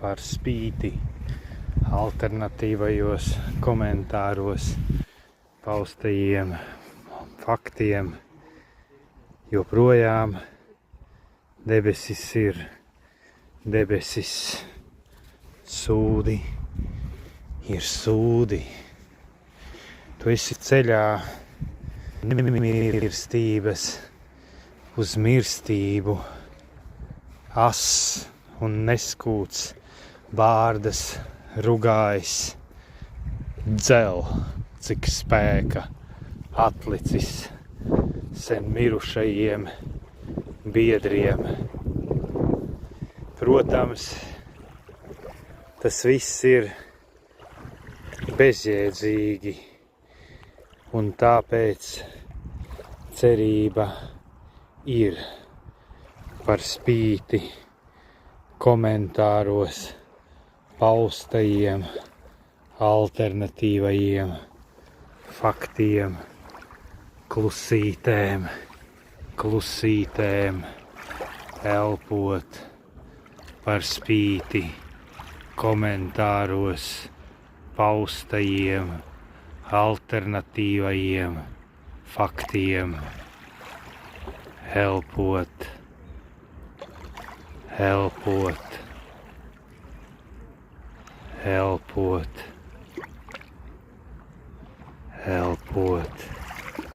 par spīti alternatīvajos komentāros paustajiem faktiem joprojām debesis ir debesis, sūdi ir sūdi. Tu esi ceļā nemirstības uz mirstību, ass un neskūts, bārdas rugājs, dzel, cik spēka atlicis sen mirušajiem biedriem. Protams, tas viss ir bezjēdzīgi, un tāpēc cerība ir par spīti komentāros paustajiem alternatīvajiem faktiem, klusītēm elpot par spīti komentāros paustajiem alternatīvajiem faktiem, elpot, elpot, elpot, elpot.